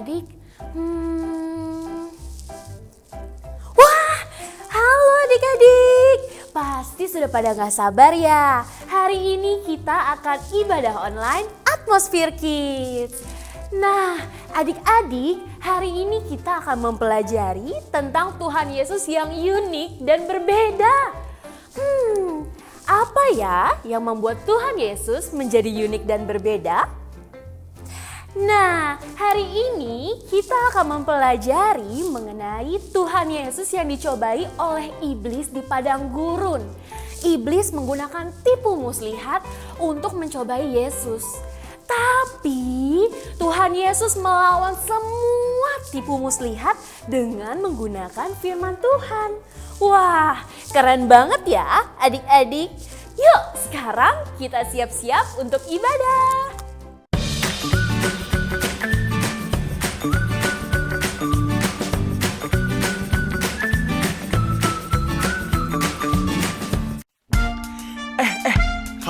adik-adik. Wah, halo adik-adik. Pasti sudah pada gak sabar ya. Hari ini kita akan ibadah online Atmosphere Kids. Nah, adik-adik, hari ini kita akan mempelajari tentang Tuhan Yesus yang unik dan berbeda. Apa ya yang membuat Tuhan Yesus menjadi unik dan berbeda? Nah, hari ini kita akan mempelajari mengenai Tuhan Yesus yang dicobai oleh iblis di padang gurun. Iblis menggunakan tipu muslihat untuk mencobai Yesus. Tapi Tuhan Yesus melawan semua tipu muslihat dengan menggunakan firman Tuhan. Wah, keren banget ya adik-adik. Yuk sekarang kita siap-siap untuk ibadah.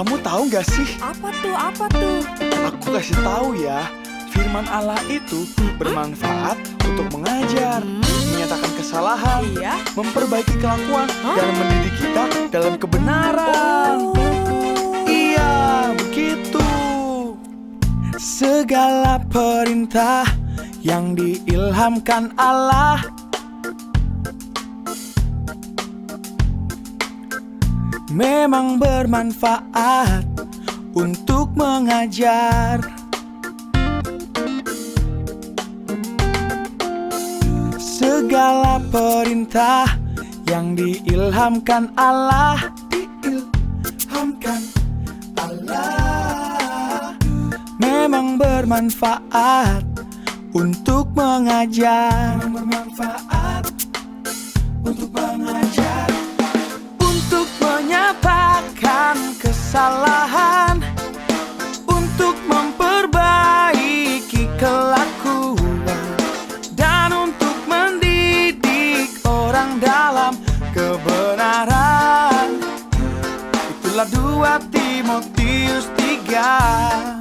Kamu tahu gak sih? Apa tuh? Aku kasih tahu ya. Firman Allah itu bermanfaat untuk mengajar, menyatakan kesalahan, memperbaiki kelakuan, dan mendidik kita dalam kebenaran. Iya, begitu. Segala perintah yang diilhamkan Allah memang bermanfaat untuk mengajar. Segala perintah yang diilhamkan Allah, memang bermanfaat untuk mengajar. Untuk menyatakan kesalahan, untuk memperbaiki kelakuan, dan untuk mendidik orang dalam kebenaran. Itulah 2 Timotius 3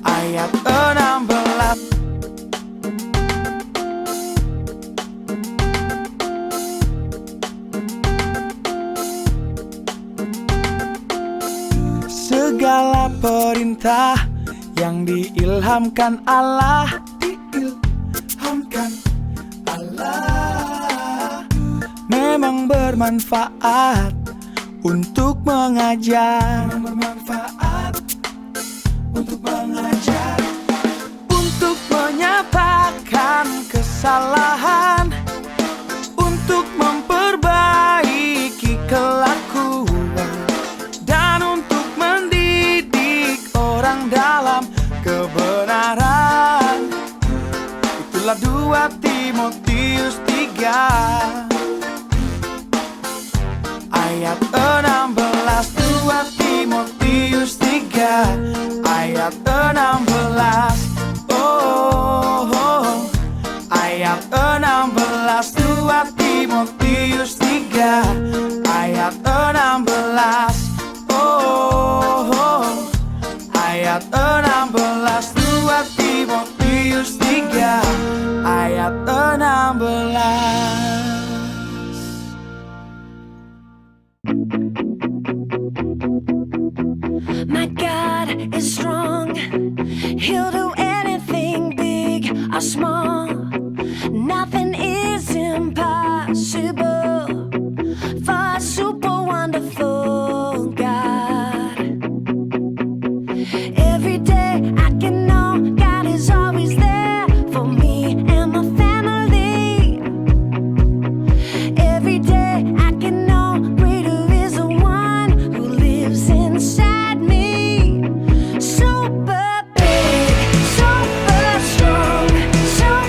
ayat 16. Segala perintah yang diilhamkan Allah, memang bermanfaat untuk mengajar. Untuk menyatakan kesalahan, untuk memperbaiki kelakuan, dan untuk mendidik orang dalam kebenaran. Itulah 2 Timotius 3 ayat 16. 2 Timotius 3 ayat 16. Ayat 16. 2 Timotius 3 ayat 16. Ayat 16. 2 Timotius 3 ayat 16. My God is strong. He'll do anything big or small. Nothing is impossible for a super wonderful God. Every day I can know God is always there for me and my family. Every day I can know greater is the one who lives inside me. Super big, super strong, so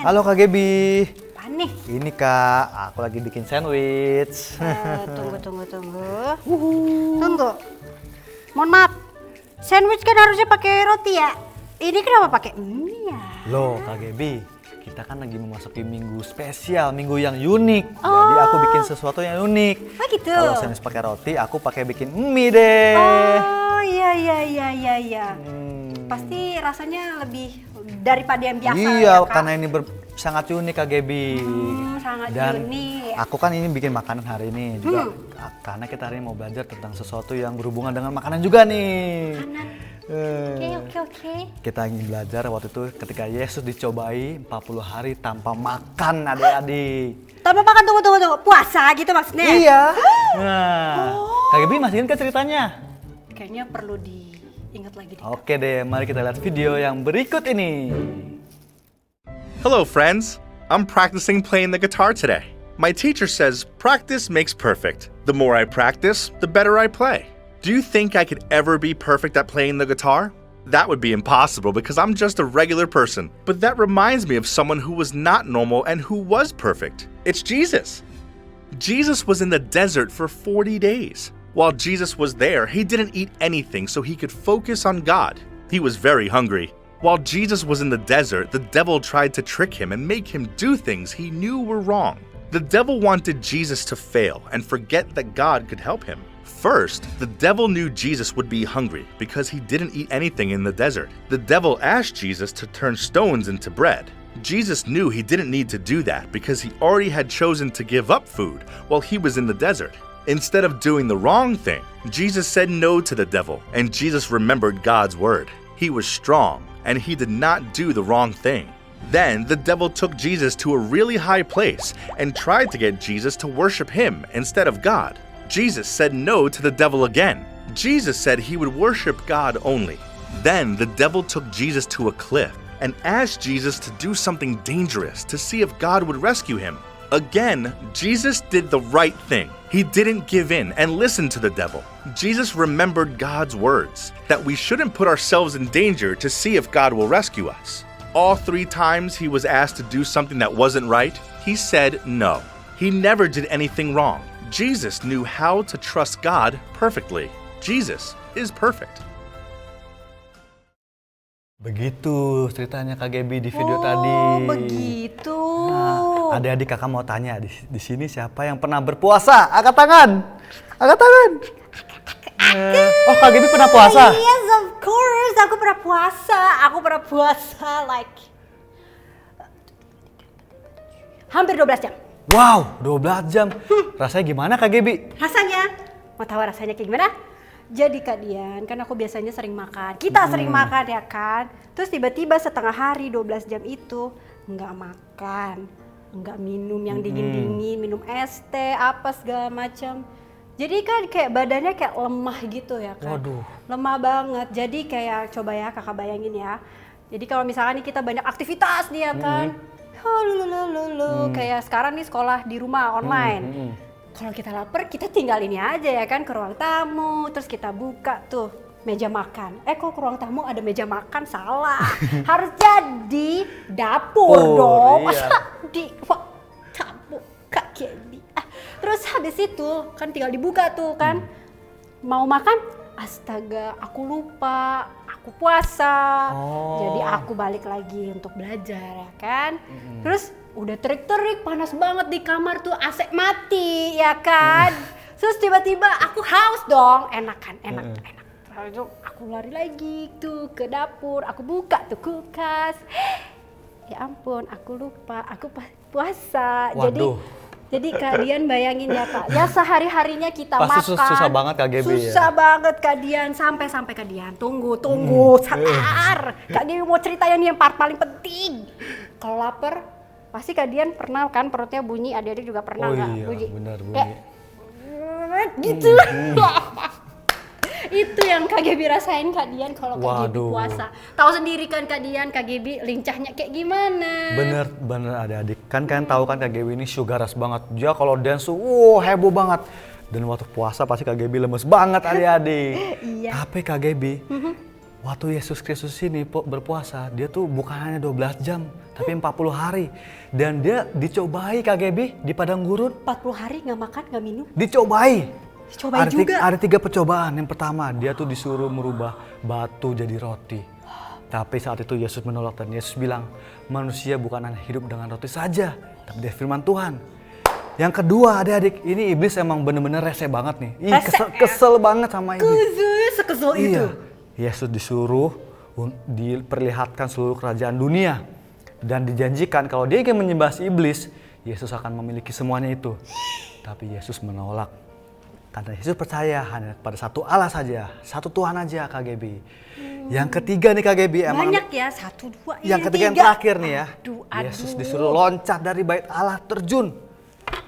Dian. Halo Kak Gebi. Apaan nih? Ini Kak, aku lagi bikin sandwich. Tunggu. Tunggu. Mohon maaf. Sandwich kan harusnya pakai roti ya. Ini kenapa pakai mie ya? Loh Kak Gebi, kita kan lagi memasuki minggu spesial, minggu yang unik. Jadi aku bikin sesuatu yang unik. Oh gitu. Kalau sandwich pakai roti, aku pakai bikin mie deh. Oh iya. Pasti rasanya lebih daripada yang biasa Iya, ya, Kak? karena ini sangat unik Kak Gebi. Sangat Dan unik. aku kan ini bikin makanan hari ini juga karena kita hari ini mau belajar tentang sesuatu yang berhubungan dengan makanan juga nih. Oke. Kita ingin belajar waktu itu ketika Yesus dicobai 40 hari tanpa makan adik-adik. Tanpa makan, tunggu. Puasa gitu maksudnya? Iya. Nah, Kak Gebi masih ingat ceritanya? Kayaknya perlu diingat lagi deh. Oke deh, mari kita lihat video yang berikut ini. Hello, friends. I'm practicing playing the guitar today. My teacher says practice makes perfect. The more I practice, the better I play. Do you think I could ever be perfect at playing the guitar? That would be impossible because I'm just a regular person. But that reminds me of someone who was not normal and who was perfect. It's Jesus. Jesus was in the desert for 40 days. While Jesus was there, he didn't eat anything so he could focus on God. He was very hungry. While Jesus was in the desert, the devil tried to trick him and make him do things he knew were wrong. The devil wanted Jesus to fail and forget that God could help him. First, the devil knew Jesus would be hungry because he didn't eat anything in the desert. The devil asked Jesus to turn stones into bread. Jesus knew he didn't need to do that because he already had chosen to give up food while he was in the desert. Instead of doing the wrong thing, Jesus said no to the devil, and Jesus remembered God's word. He was strong, and he did not do the wrong thing. Then the devil took Jesus to a really high place and tried to get Jesus to worship him instead of God. Jesus said no to the devil again. Jesus said he would worship God only. Then the devil took Jesus to a cliff and asked Jesus to do something dangerous to see if God would rescue him. Again, Jesus did the right thing. He didn't give in and listen to the devil. Jesus remembered God's words, that we shouldn't put ourselves in danger to see if God will rescue us. All 3 times he was asked to do something that wasn't right, he said no. He never did anything wrong. Jesus knew how to trust God perfectly. Jesus is perfect. Begitu ceritanya Kak Gebi di video tadi. Oh, begitu. Nah, adik-adik kakak mau tanya di sini siapa yang pernah berpuasa? Angkat tangan. Angkat tangan. Oh, Kak Gebi pernah puasa? Yes, of course. Aku pernah puasa like hampir 12 jam. Wow, 12 jam. Rasanya gimana Kak Gebi? Rasanya, mau tahu rasanya kayak gimana? Jadi Kak Dian, kan aku biasanya sering makan. Kita sering makan ya kan? Terus tiba-tiba setengah hari 12 jam itu nggak makan, nggak minum yang dingin-dingin, minum es teh, apa segala macam. Jadi kan kayak badannya kayak lemah gitu ya kan? Waduh. Lemah banget. Jadi kayak coba ya kakak bayangin ya. Jadi kalau misalkan nih kita banyak aktivitas nih ya kan? Kayak sekarang nih sekolah di rumah online. Kalau kita lapar, kita tinggal ini aja ya kan, ke ruang tamu, terus kita buka tuh meja makan. Kok ke ruang tamu ada meja makan? Salah. Harus jadi dapur dong. Iya. Masa di ruang tamu Kak Gebi. Terus habis itu kan tinggal dibuka tuh kan. Mau makan, astaga aku lupa, aku puasa. Jadi aku balik lagi untuk belajar ya kan. Terus udah terik-terik, panas banget di kamar tuh, AC mati ya kan. Terus tiba-tiba aku haus dong, enak. Lalu aku lari lagi tuh ke dapur, aku buka tuh kulkas. Ya ampun, aku lupa, aku puasa. Waduh. Jadi kalian bayangin ya Kak, ya sehari-harinya kita Pasti makan. susah banget Kak Gebi ya. Susah banget Kak Dian, sampai Kak Dian. Tunggu, sabar. Kak Gebi mau cerita yang part paling penting. Kalau lapar, pasti Kak Dian pernah kan perutnya bunyi, adik-adik juga pernah nggak? Iya, Bunyi. benar bunyi. Kayak, gitu. Itu yang Kak Gebi rasain Kak Dian kalau Kak Gebi puasa. Tahu sendiri kan Kak Dian, Kak Gebi lincahnya kayak gimana? Bener adik-adik. Kan kalian tahu kan Kak Gebi ini sugar rush banget. Dia kalau dance tuh heboh banget. Dan waktu puasa pasti Kak Gebi lemes banget adik-adik. Iya. Tapi Kak Gebi, Waktu Yesus Kristus ini berpuasa, dia tuh bukan hanya 12 jam, tapi 40 hari. Dan dia dicobai KGB di padang gurun. 40 hari nggak makan, nggak minum. Dicobai. Cobain juga. Ada 3 percobaan. Yang pertama, dia tuh disuruh merubah batu jadi roti. Tapi saat itu Yesus menolak dan Yesus bilang, manusia bukan hanya hidup dengan roti saja, tapi dari firman Tuhan. Yang kedua, adik-adik, ini iblis emang bener-bener rese banget nih. Kesel banget sama iblis. Sekesel itu. Yesus disuruh diperlihatkan seluruh kerajaan dunia. Dan dijanjikan kalau dia ingin menyembah si iblis, Yesus akan memiliki semuanya itu. Tapi Yesus menolak. Karena Yesus percaya hanya pada satu Allah saja, satu Tuhan aja KGB. Yang ketiga nih KGB emang. Banyak ya, 1, 2, Yang ini ketiga yang 3. terakhir nih ya. Aduh. Yesus disuruh loncat dari bait Allah, terjun.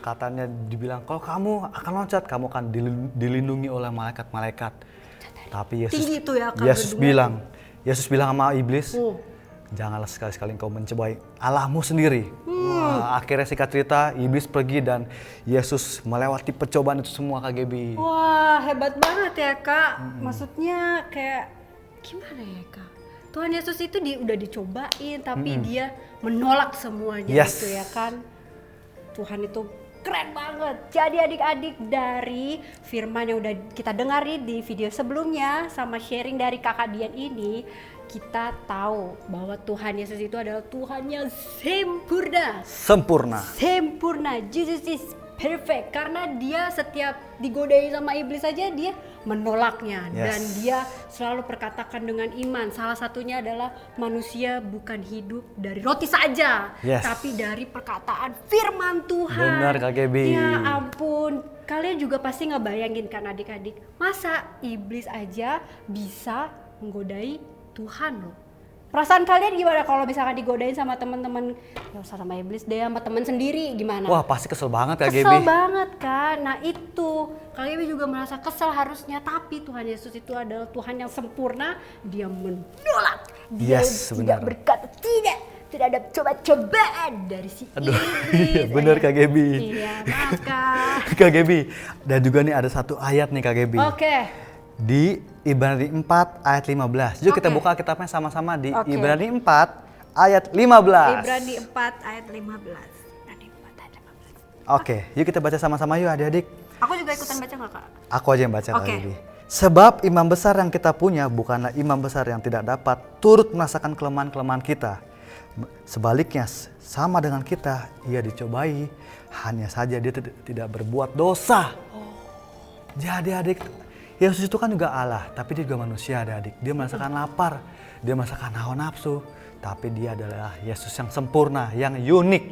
Katanya dibilang kalau kamu akan loncat, kamu akan dilindungi oleh malaikat-malaikat. Tapi Tinggi itu ya, Kak, Yesus gedungnya. Yesus bilang sama iblis, janganlah sekali-sekali engkau mencobai Allahmu sendiri. Wah, akhirnya singkat cerita, iblis pergi dan Yesus melewati percobaan itu semua KGB. Wah, hebat banget ya, Kak. Maksudnya kayak gimana ya, Kak? Tuhan Yesus itu udah dicobain, tapi dia menolak semuanya gitu ya kan. Tuhan itu keren banget. Jadi adik-adik, dari firman yang udah kita dengar di video sebelumnya sama sharing dari kakak Dian ini, kita tahu bahwa Tuhan Yesus itu adalah Tuhan yang sempurna. Jesus is perfect. Karena dia setiap digodain sama iblis saja dia menolaknya. Dan dia selalu perkatakan dengan iman. Salah satunya adalah manusia bukan hidup dari roti saja, tapi dari perkataan firman Tuhan. Benar KGB. Ya ampun, kalian juga pasti ngebayangin kan adik-adik, masa iblis aja bisa menggodai Tuhan loh. Perasaan kalian gimana kalau misalkan digodain sama teman-teman, ya usah sama iblis deh, sama teman sendiri gimana? Wah, pasti kesel banget KGB. Kesel banget kan. Nah itu, KGB juga merasa kesel harusnya, tapi Tuhan Yesus itu adalah Tuhan yang sempurna. Dia menolak. Dia tidak berkata tidak ada coba-cobaan dari si iblis. Bener KGB. Iya, maaf Kak. KGB. Dan juga nih ada satu ayat nih KGB. Oke. Di Ibrani 4 ayat 15. Yuk kita buka kitabnya sama-sama di Ibrani 4 ayat 15. Ibrani 4 ayat 15. Oke, yuk kita baca sama-sama yuk adik-adik. Aku juga ikutan baca nggak Kak? Aku aja yang baca kali ini. Sebab imam besar yang kita punya bukanlah imam besar yang tidak dapat turut merasakan kelemahan-kelemahan kita. Sebaliknya sama dengan kita, ia dicobai, hanya saja dia tidak berbuat dosa. Jadi adik, Yesus itu kan juga Allah, tapi dia juga manusia adik. Dia merasakan lapar, dia merasakan hawa nafsu, tapi dia adalah Yesus yang sempurna, yang unik.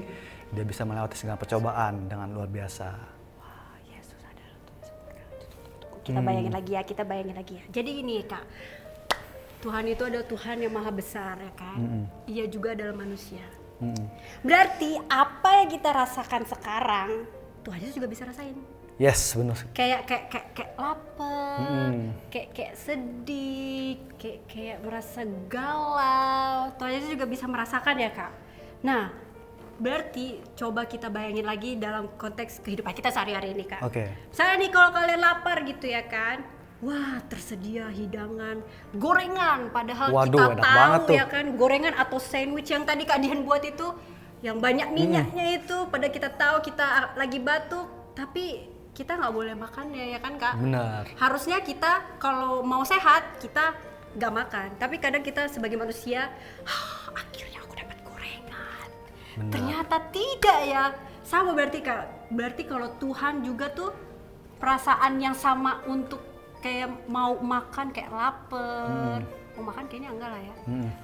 Dia bisa melewati segala percobaan dengan luar biasa. Wah, Yesus adalah Tuhan sempurna. Kita bayangin lagi ya. Jadi gini Kak, Tuhan itu adalah Tuhan yang maha besar ya kan. Ia juga adalah manusia. Berarti apa yang kita rasakan sekarang, Tuhan Yesus juga bisa rasain. Yes, benar. Kayak lapar, kayak sedih, kayak merasa galau. Tuhan Yesus juga bisa merasakan ya Kak. Nah, berarti coba kita bayangin lagi dalam konteks kehidupan kita sehari-hari ini Kak. Misalnya nih kalau kalian lapar gitu ya kan, wah tersedia hidangan gorengan, padahal kita tahu ya kan gorengan atau sandwich yang tadi Kak Dian buat itu yang banyak minyaknya itu, pada kita tahu kita lagi batuk, tapi kita nggak boleh makannya ya kan Kak? Benar. Harusnya kita kalau mau sehat kita nggak makan, tapi kadang kita sebagai manusia, akhirnya aku dapat gorengan. Benar. Ternyata tidak ya. Sama berarti Kak. Berarti kalau Tuhan juga tuh perasaan yang sama untuk kayak mau makan, kayak lapar. Mau makan kayaknya enggak lah ya.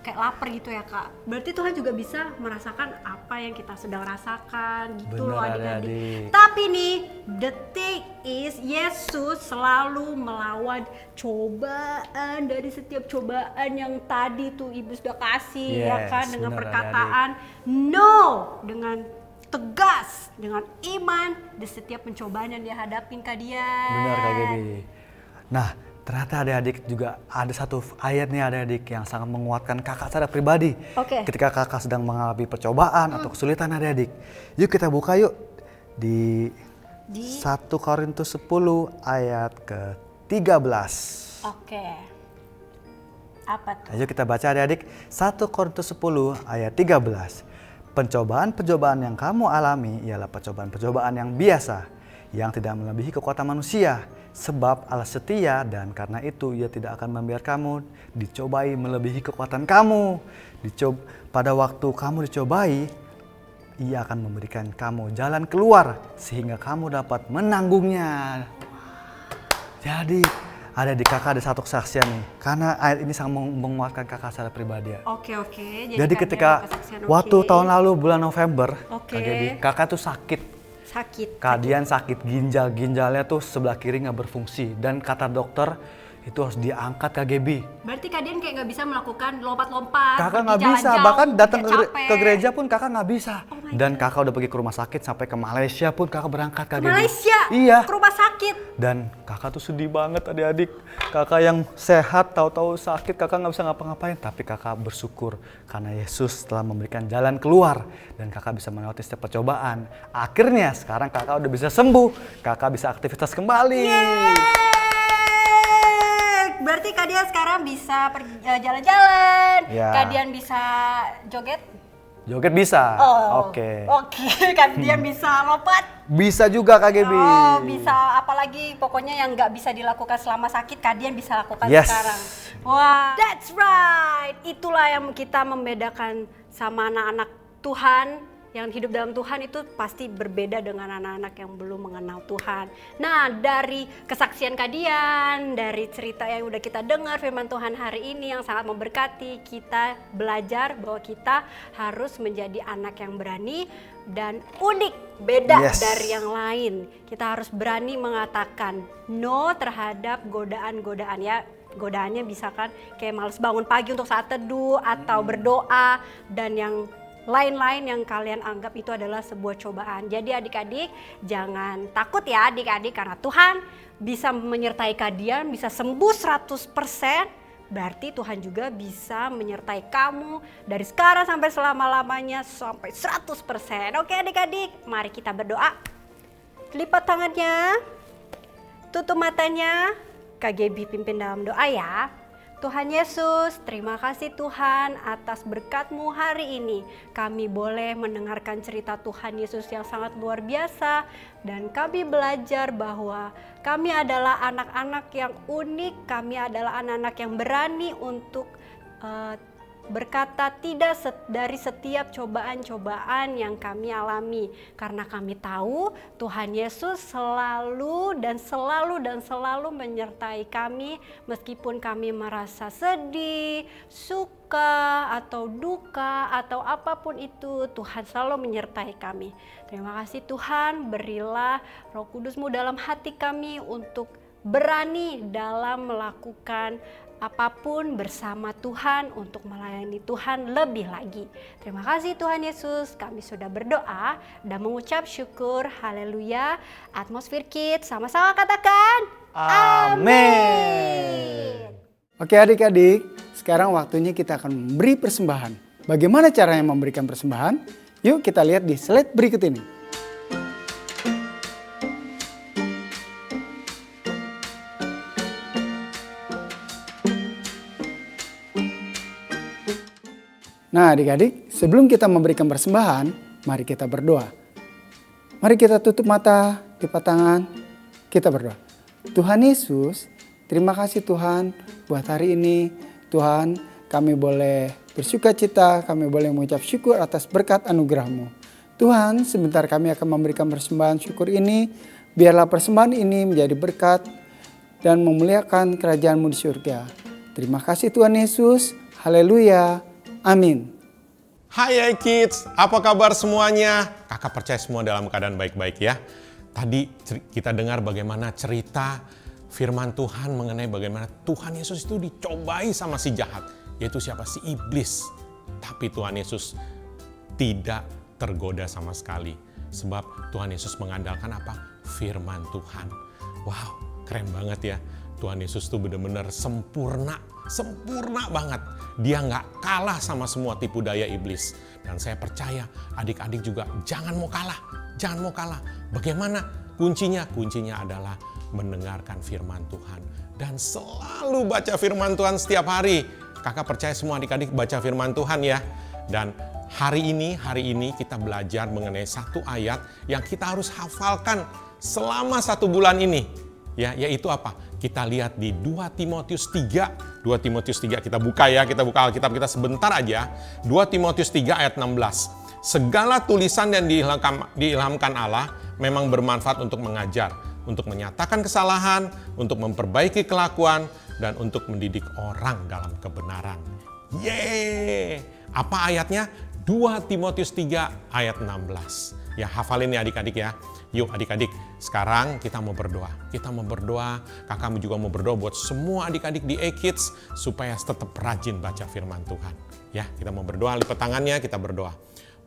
Kayak lapar gitu ya Kak. Berarti Tuhan juga bisa merasakan apa yang kita sedang rasakan gitu. Bener, loh adik-adik. Tapi nih, the thing is Yesus selalu melawan cobaan. Dari setiap cobaan yang tadi tuh iblis udah kasih ya kan, dengan perkataan no, dengan tegas, dengan iman di setiap pencobaan yang dia hadapin Kak Dian. Benar Kak Gaby. Nah, ternyata adik-adik juga ada satu ayat nih adik-adik yang sangat menguatkan kakak secara pribadi. Ketika kakak sedang mengalami percobaan atau kesulitan adik-adik. Yuk kita buka yuk di 1 Korintus 10 ayat ke-13. Apa tuh? Ayo kita baca adik-adik 1 Korintus 10 ayat 13. Pencobaan-pencobaan yang kamu alami ialah pencobaan-pencobaan yang biasa, yang tidak melebihi kekuatan manusia. Sebab Allah setia dan karena itu Ia tidak akan membiarkan kamu dicobai melebihi kekuatan kamu. Pada waktu kamu dicobai, Ia akan memberikan kamu jalan keluar sehingga kamu dapat menanggungnya. Jadi ada di kakak ada satu kesaksian nih, karena ayat ini sangat menguatkan kakak secara pribadi ya. Oke. Jadi Kak ketika Dian kesaksian, waktu oke. tahun lalu bulan November, Oke. kakak tuh sakit. Keadaan sakit ginjalnya tuh sebelah kiri nggak berfungsi dan kata dokter itu harus diangkat KGB. Berarti Kak Dian kayak nggak bisa melakukan lompat-lompat. Kakak pergi nggak jalan bisa, jauh, bahkan datang nggak capek. ke gereja pun kakak nggak bisa. Oh my Dan kakak udah pergi ke rumah sakit sampai ke Malaysia pun kakak berangkat Ke KGB. Malaysia, Iya. ke rumah sakit. Dan kakak tuh sedih banget adik-adik. Kakak yang sehat tahu-tahu sakit kakak nggak bisa ngapa-ngapain. Tapi kakak bersyukur karena Yesus telah memberikan jalan keluar. Dan kakak bisa melewati setiap percobaan. Akhirnya sekarang kakak udah bisa sembuh. Kakak bisa aktivitas kembali. Berarti Kak Dian sekarang bisa pergi jalan-jalan. Ya. Kak Dian bisa joget. Joget bisa? Oh, Oke. Kak Dian bisa lompat. Bisa juga KGB. Oh, bisa apalagi pokoknya yang nggak bisa dilakukan selama sakit, Kak Dian bisa lakukan Yes. sekarang. Wah, that's right. Itulah yang kita membedakan sama anak-anak Tuhan. Yang hidup dalam Tuhan itu pasti berbeda dengan anak-anak yang belum mengenal Tuhan. Nah, dari kesaksian Kak Dian, dari cerita yang udah kita dengar firman Tuhan hari ini yang sangat memberkati, kita belajar bahwa kita harus menjadi anak yang berani dan unik, beda Yes. dari yang lain. Kita harus berani mengatakan no terhadap godaan-godaan ya. Godaannya bisa kan kayak males bangun pagi untuk saat teduh atau berdoa dan yang lain-lain yang kalian anggap itu adalah sebuah cobaan. Jadi adik-adik jangan takut ya adik-adik karena Tuhan bisa menyertai Kak Dian, bisa sembuh 100%. Berarti Tuhan juga bisa menyertai kamu dari sekarang sampai selama-lamanya sampai 100%. Oke adik-adik, mari kita berdoa. Lipat tangannya, tutup matanya, KGB pimpin dalam doa ya. Tuhan Yesus, terima kasih Tuhan atas berkat-Mu hari ini. Kami boleh mendengarkan cerita Tuhan Yesus yang sangat luar biasa dan kami belajar bahwa kami adalah anak-anak yang unik, kami adalah anak-anak yang berani untuk berkata tidak dari setiap cobaan-cobaan yang kami alami. Karena kami tahu Tuhan Yesus selalu menyertai kami meskipun kami merasa sedih, suka atau duka atau apapun itu, Tuhan selalu menyertai kami. Terima kasih Tuhan, berilah Roh Kudus-Mu dalam hati kami untuk berani dalam melakukan apapun bersama Tuhan untuk melayani Tuhan lebih lagi. Terima kasih Tuhan Yesus, kami sudah berdoa dan mengucap syukur. Haleluya. Atmosfer Kids sama-sama katakan amin. Oke adik-adik, sekarang waktunya kita akan memberi persembahan. Bagaimana caranya memberikan persembahan? Yuk kita lihat di slide berikut ini. Nah adik-adik, sebelum kita memberikan persembahan, mari kita berdoa. Mari kita tutup mata, lipat tangan, kita berdoa. Tuhan Yesus, terima kasih Tuhan buat hari ini. Tuhan, kami boleh bersuka cita, kami boleh mengucap syukur atas berkat anugerah-Mu. Tuhan, sebentar kami akan memberikan persembahan syukur ini. Biarlah persembahan ini menjadi berkat dan memuliakan kerajaan-Mu di surga. Terima kasih Tuhan Yesus. Haleluya. Amin. Hai kids, apa kabar semuanya? Kakak percaya semua dalam keadaan baik-baik ya. Tadi kita dengar bagaimana cerita firman Tuhan mengenai bagaimana Tuhan Yesus itu dicobai sama si jahat, yaitu siapa? Si iblis. Tapi Tuhan Yesus tidak tergoda sama sekali. Sebab Tuhan Yesus mengandalkan apa? Firman Tuhan. Wow, keren banget ya. Tuhan Yesus tuh benar-benar sempurna banget. Dia nggak kalah sama semua tipu daya iblis. Dan saya percaya adik-adik juga jangan mau kalah. Bagaimana kuncinya? Kuncinya adalah mendengarkan firman Tuhan. Dan selalu baca firman Tuhan setiap hari. Kakak percaya semua adik-adik baca firman Tuhan ya. Dan hari ini kita belajar mengenai satu ayat yang kita harus hafalkan selama 1 bulan ini. Ya, yaitu apa? Kita lihat di 2 Timotius 3. 2 Timotius 3 kita buka ya, kita buka Alkitab kita sebentar aja. 2 Timotius 3 ayat 16. Segala tulisan yang diilhamkan Allah memang bermanfaat untuk mengajar, untuk menyatakan kesalahan, untuk memperbaiki kelakuan, dan untuk mendidik orang dalam kebenaran. Yeay! Apa ayatnya? 2 Timotius 3 ayat 16. Ya, hafalin ya adik-adik ya. Yuk adik-adik, sekarang kita mau berdoa. Kita mau berdoa, kakak juga mau berdoa buat semua adik-adik di E-Kids supaya tetap rajin baca firman Tuhan. Ya, kita mau berdoa, lipat tangannya, kita berdoa.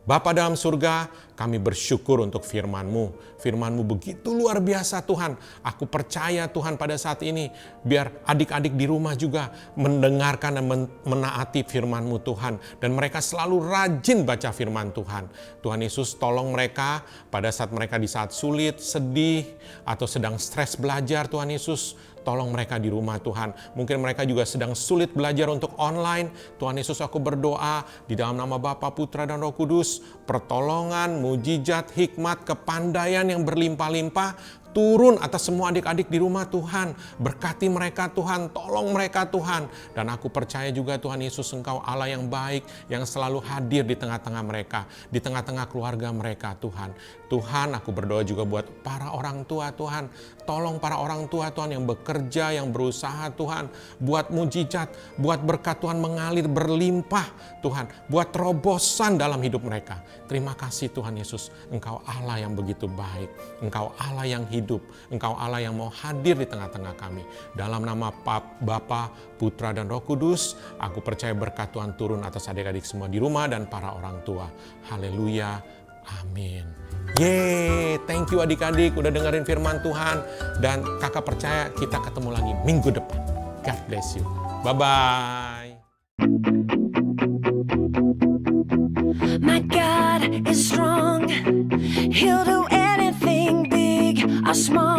Bapa dalam surga, kami bersyukur untuk firman-Mu. Firman-Mu begitu luar biasa Tuhan. Aku percaya Tuhan pada saat ini, biar adik-adik di rumah juga mendengarkan dan menaati firman-Mu Tuhan. Dan mereka selalu rajin baca firman Tuhan. Tuhan Yesus tolong mereka pada saat mereka di saat sulit, sedih, atau sedang stres belajar Tuhan Yesus. Tolong mereka di rumah Tuhan. Mungkin mereka juga sedang sulit belajar untuk online. Tuhan Yesus, aku berdoa di dalam nama Bapa, Putra, dan Roh Kudus. Pertolongan, mujizat, hikmat, kepandaian yang berlimpah-limpah turun atas semua adik-adik di rumah Tuhan. Berkati mereka Tuhan, tolong mereka Tuhan. Dan aku percaya juga Tuhan Yesus, Engkau Allah yang baik, yang selalu hadir di tengah-tengah mereka, di tengah-tengah keluarga mereka Tuhan. Tuhan, aku berdoa juga buat para orang tua Tuhan. Tolong para orang tua Tuhan yang bekerja, yang berusaha Tuhan. Buat mujizat, buat berkat Tuhan mengalir berlimpah Tuhan. Buat terobosan dalam hidup mereka. Terima kasih Tuhan Yesus, Engkau Allah yang begitu baik. Engkau Allah yang hidup. Engkau Allah yang mau hadir di tengah-tengah kami. Dalam nama Bapa, Putra, dan Roh Kudus, aku percaya berkat Tuhan turun atas adik-adik semua di rumah dan para orang tua. Haleluya. Amin. Yeay, thank you adik-adik udah dengerin firman Tuhan. Dan kakak percaya kita ketemu lagi minggu depan. God bless you. Bye-bye. My God is strong. He'll do anything big or small.